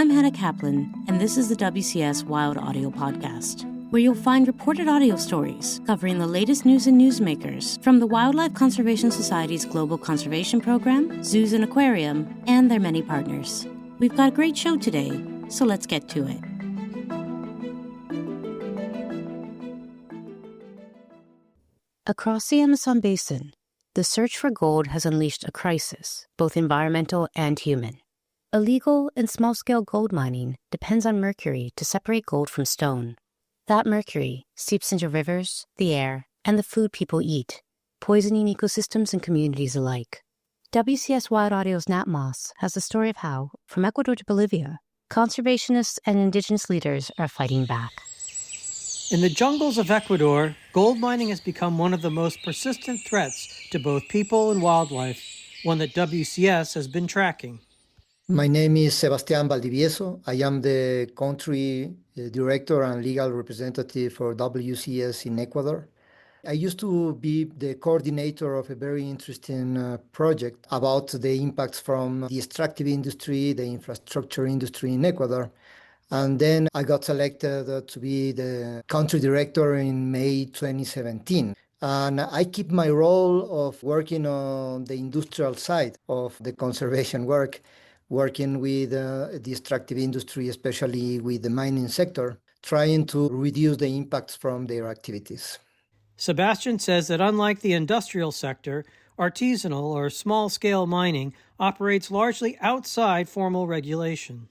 I'm Hannah Kaplan, and this is the WCS Wild Audio Podcast, where you'll find reported audio stories covering the latest news and newsmakers from the Wildlife Conservation Society's Global Conservation Program, Zoos and Aquarium, and their many partners. We've got a great show today, so let's get to it. Across the Amazon basin, the search for gold has unleashed a crisis, both environmental and human. Illegal and small-scale gold mining depends on mercury to separate gold from stone. That mercury seeps into rivers, the air, and the food people eat, poisoning ecosystems and communities alike. WCS Wild Audio's Nat Moss has the story of how, from Ecuador to Bolivia, conservationists and indigenous leaders are fighting back. In the jungles of Ecuador, gold mining has become one of the most persistent threats to both people and wildlife, one that WCS has been tracking. My name is Sebastian Valdivieso. I am the country director and legal representative for WCS in Ecuador. I used to be the coordinator of a very interesting project about the impacts from the extractive industry, the infrastructure industry in Ecuador. And then I got selected to be the country director in May 2017. And I keep my role of working on the industrial side of the conservation work, working with the extractive industry, especially with the mining sector, trying to reduce the impacts from their activities. Sebastian says that unlike the industrial sector, artisanal or small-scale mining operates largely outside formal regulation.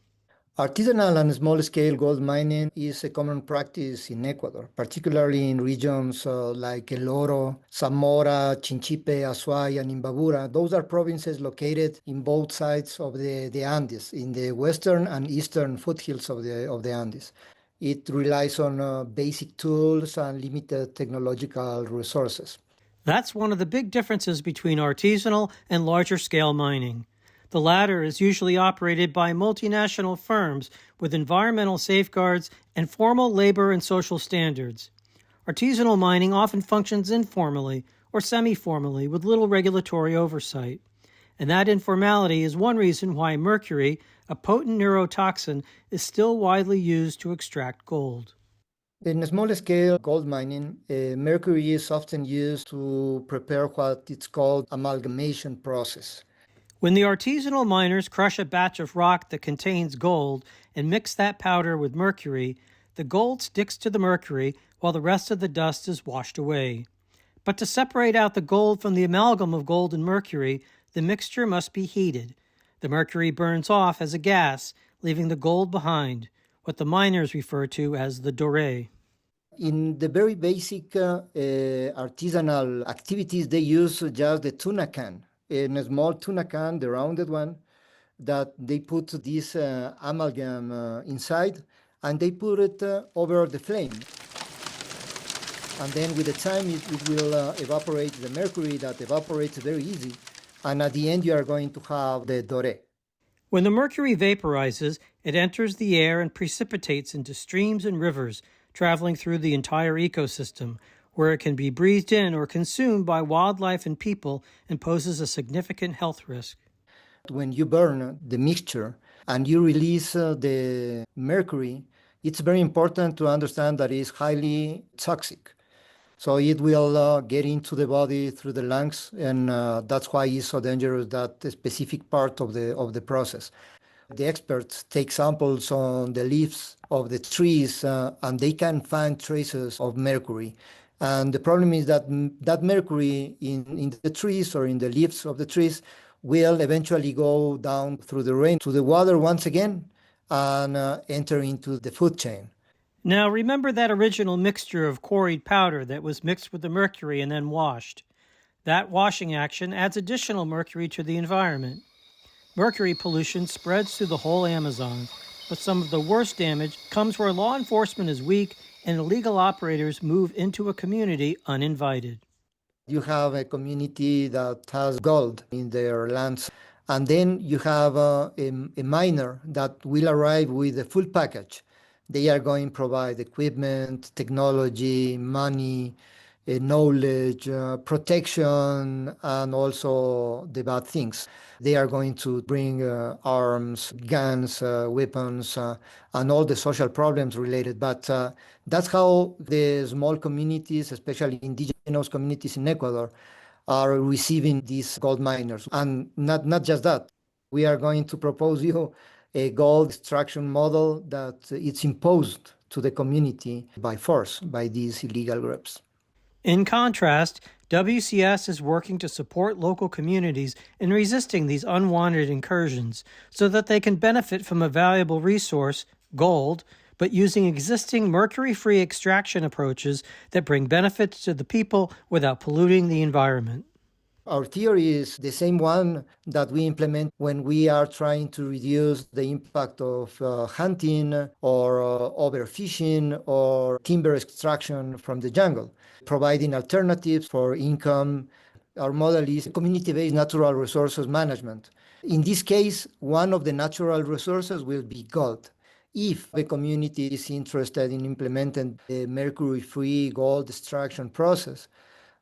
Artisanal and small-scale gold mining is a common practice in Ecuador, particularly in regions like El Oro, Zamora, Chinchipe, Azuay, and Imbabura. Those are provinces located in both sides of the Andes, in the western and eastern foothills of the Andes. It relies on basic tools and limited technological resources. That's one of the big differences between artisanal and larger-scale mining. The latter is usually operated by multinational firms with environmental safeguards and formal labor and social standards. Artisanal mining often functions informally or semi-formally with little regulatory oversight. And that informality is one reason why mercury, a potent neurotoxin, is still widely used to extract gold. In small-scale gold mining, mercury is often used to prepare what it's called amalgamation process. When the artisanal miners crush a batch of rock that contains gold and mix that powder with mercury, the gold sticks to the mercury while the rest of the dust is washed away. But to separate out the gold from the amalgam of gold and mercury, the mixture must be heated. The mercury burns off as a gas, leaving the gold behind, what the miners refer to as the doré. In the very basic artisanal activities, they use just the tuna can. In a small tuna can, the rounded one, that they put this amalgam inside, and they put it over the flame. And then with the time, it will evaporate the mercury that evaporates very easy. And at the end, you are going to have the doré. When the mercury vaporizes, it enters the air and precipitates into streams and rivers, traveling through the entire ecosystem, where it can be breathed in or consumed by wildlife and people and poses a significant health risk. When you burn the mixture and you release the mercury, it's very important to understand that it's highly toxic. So it will get into the body through the lungs, and that's why it's so dangerous, that specific part of the process. The experts take samples on the leaves of the trees, and they can find traces of mercury. And the problem is that that mercury in the trees or in the leaves of the trees will eventually go down through the rain to the water once again and enter into the food chain. Now remember that original mixture of quarried powder that was mixed with the mercury and then washed. That washing action adds additional mercury to the environment. Mercury pollution spreads through the whole Amazon, but some of the worst damage comes where law enforcement is weak and illegal operators move into a community uninvited. You have a community that has gold in their lands, and then you have a miner that will arrive with a full package. They are going to provide equipment, technology, money, knowledge, protection, and also the bad things. They are going to bring arms, guns, weapons, and all the social problems related. But that's how the small communities, especially indigenous communities in Ecuador, are receiving these gold miners. And not just that, we are going to propose you a gold extraction model that it's imposed to the community by force by these illegal groups. In contrast, WCS is working to support local communities in resisting these unwanted incursions so that they can benefit from a valuable resource, gold, but using existing mercury-free extraction approaches that bring benefits to the people without polluting the environment. Our theory is the same one that we implement when we are trying to reduce the impact of hunting or overfishing or timber extraction from the jungle, providing alternatives for income. Our model is community-based natural resources management. In this case, one of the natural resources will be gold. If the community is interested in implementing the mercury-free gold extraction process,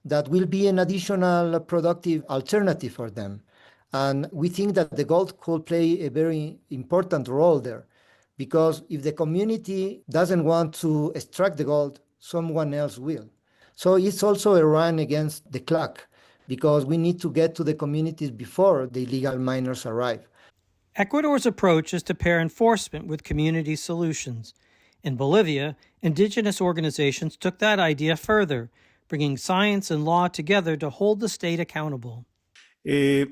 that will be an additional productive alternative for them. And we think that the gold could play a very important role there, because if the community doesn't want to extract the gold, someone else will. So it's also a run against the clock, because we need to get to the communities before the illegal miners arrive. Ecuador's approach is to pair enforcement with community solutions. In Bolivia, indigenous organizations took that idea further, bringing science and law together to hold the state accountable. This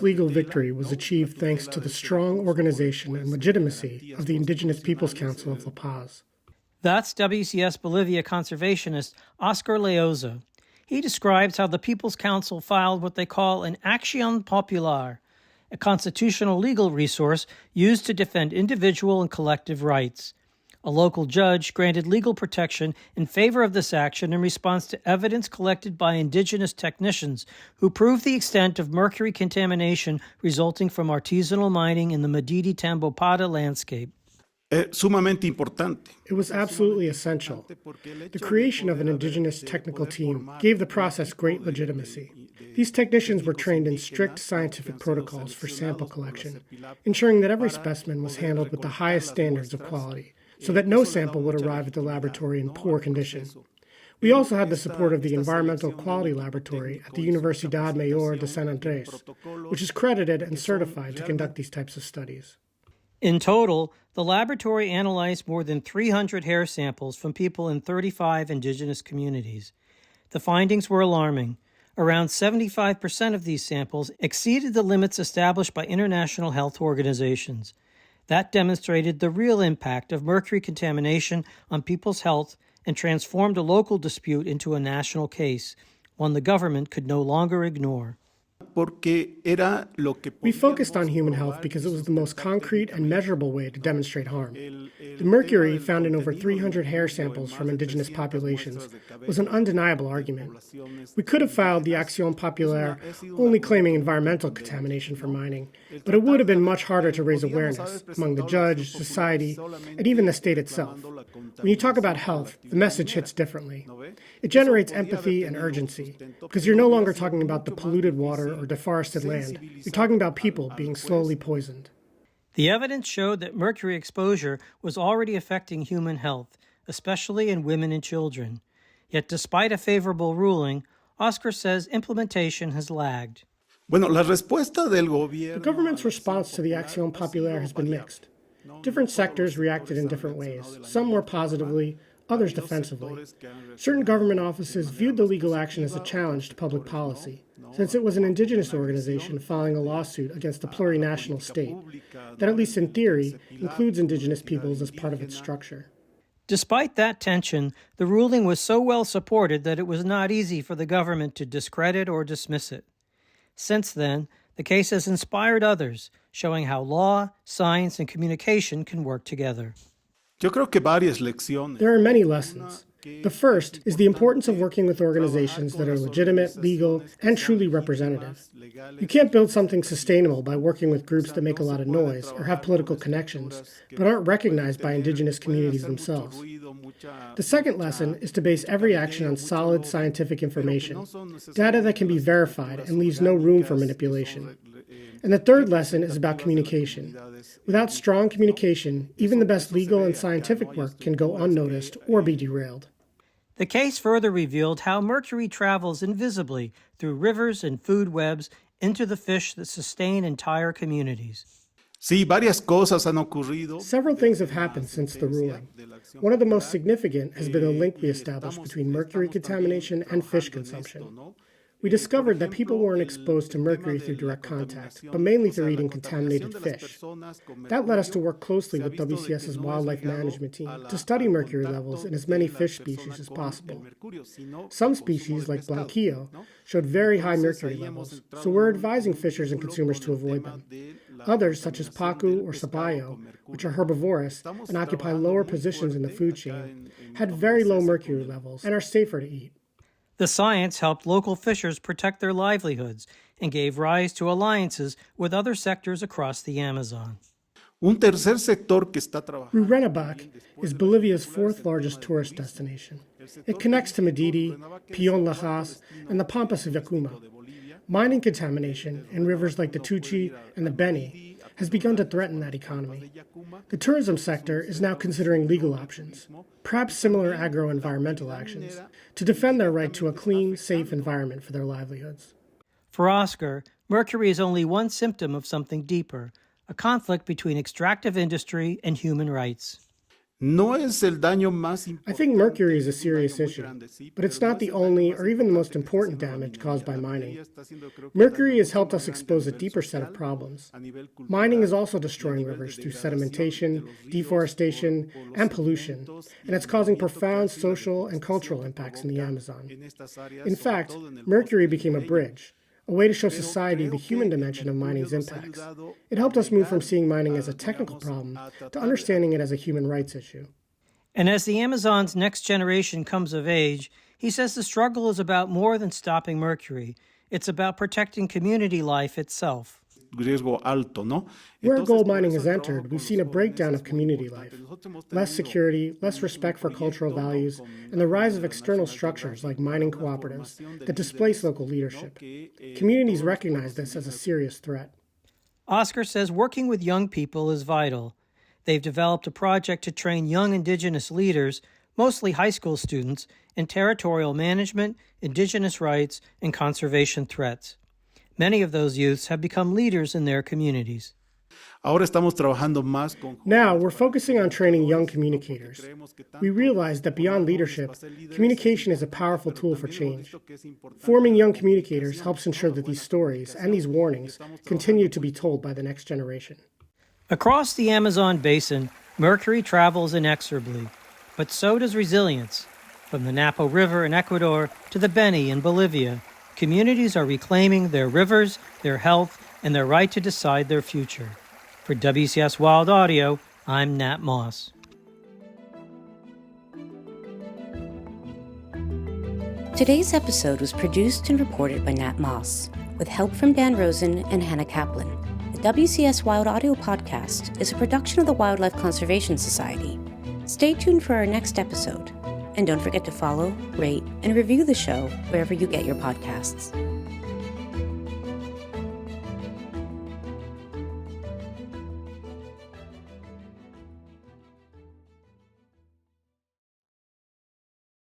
legal victory was achieved thanks to the strong organization and legitimacy of the Indigenous Peoples Council of La Paz. That's WCS Bolivia conservationist Óscar Loayza. He describes how the People's Council filed what they call an acción popular, a constitutional legal resource used to defend individual and collective rights. A local judge granted legal protection in favor of this action in response to evidence collected by indigenous technicians who proved the extent of mercury contamination resulting from artisanal mining in the Madidi Tambopada landscape. It was absolutely essential. The creation of an indigenous technical team gave the process great legitimacy. These technicians were trained in strict scientific protocols for sample collection, ensuring that every specimen was handled with the highest standards of quality, so that no sample would arrive at the laboratory in poor condition. We also had the support of the Environmental Quality Laboratory at the Universidad Mayor de San Andrés, which is credited and certified to conduct these types of studies. In total, the laboratory analyzed more than 300 hair samples from people in 35 indigenous communities. The findings were alarming. Around 75% of these samples exceeded the limits established by international health organizations. That demonstrated the real impact of mercury contamination on people's health and transformed a local dispute into a national case, one the government could no longer ignore. We focused on human health because it was the most concrete and measurable way to demonstrate harm. The mercury found in over 300 hair samples from indigenous populations was an undeniable argument. We could have filed the Acción Popular only claiming environmental contamination from mining, but it would have been much harder to raise awareness among the judge, society, and even the state itself. When you talk about health, the message hits differently. It generates empathy and urgency, because you're no longer talking about the polluted water or deforested land. You're talking about people being slowly poisoned. The evidence showed that mercury exposure was already affecting human health, especially in women and children. Yet despite a favorable ruling, Óscar says implementation has lagged. The government's response to the Acción Popular has been mixed. Different sectors reacted in different ways, some more positively, others defensively. Certain government offices viewed the legal action as a challenge to public policy, since it was an indigenous organization filing a lawsuit against a plurinational state that, at least in theory, includes indigenous peoples as part of its structure. Despite that tension, the ruling was so well supported that it was not easy for the government to discredit or dismiss it. Since then, the case has inspired others, showing how law, science, and communication can work together. There are many lessons. The first is the importance of working with organizations that are legitimate, legal, and truly representative. You can't build something sustainable by working with groups that make a lot of noise or have political connections, but aren't recognized by indigenous communities themselves. The second lesson is to base every action on solid scientific information, data that can be verified and leaves no room for manipulation. And the third lesson is about communication. Without strong communication, even the best legal and scientific work can go unnoticed or be derailed. The case further revealed how mercury travels invisibly through rivers and food webs into the fish that sustain entire communities. Several things have happened since the ruling. One of the most significant has been the link we established between mercury contamination and fish consumption. We discovered that people weren't exposed to mercury through direct contact, but mainly through eating contaminated fish. That led us to work closely with WCS's wildlife management team to study mercury levels in as many fish species as possible. Some species, like blanquillo, showed very high mercury levels, so we're advising fishers and consumers to avoid them. Others, such as pacu or sabayo, which are herbivorous and occupy lower positions in the food chain, had very low mercury levels and are safer to eat. The science helped local fishers protect their livelihoods and gave rise to alliances with other sectors across the Amazon. Rurenabak is Bolivia's fourth largest tourist destination. It connects to Madidi, Peon Lajas, and the Pampas of Yacuma. Mining contamination in rivers like the Tuchi and the Beni has begun to threaten that economy. The tourism sector is now considering legal options, perhaps similar agro-environmental actions, to defend their right to a clean, safe environment for their livelihoods. For Óscar, mercury is only one symptom of something deeper, a conflict between extractive industry and human rights. I think mercury is a serious issue, but it's not the only or even the most important damage caused by mining. Mercury has helped us expose a deeper set of problems. Mining is also destroying rivers through sedimentation, deforestation, and pollution, and it's causing profound social and cultural impacts in the Amazon. In fact, mercury became a bridge, a way to show society the human dimension of mining's impacts. It helped us move from seeing mining as a technical problem to understanding it as a human rights issue. And as the Amazon's next generation comes of age, he says the struggle is about more than stopping mercury. It's about protecting community life itself. Where gold mining has entered, we've seen a breakdown of community life. Less security, less respect for cultural values, and the rise of external structures like mining cooperatives that displace local leadership. Communities recognize this as a serious threat. Óscar says working with young people is vital. They've developed a project to train young indigenous leaders, mostly high school students, in territorial management, indigenous rights, and conservation threats. Many of those youths have become leaders in their communities. Now we're focusing on training young communicators. We realize that beyond leadership, communication is a powerful tool for change. Forming young communicators helps ensure that these stories and these warnings continue to be told by the next generation. Across the Amazon basin, mercury travels inexorably, but so does resilience. From the Napo River in Ecuador to the Beni in Bolivia, communities are reclaiming their rivers, their health, and their right to decide their future. For WCS Wild Audio, I'm Nat Moss. Today's episode was produced and reported by Nat Moss, with help from Dan Rosen and Hannah Kaplan. The WCS Wild Audio podcast is a production of the Wildlife Conservation Society. Stay tuned for our next episode. And don't forget to follow, rate, and review the show wherever you get your podcasts.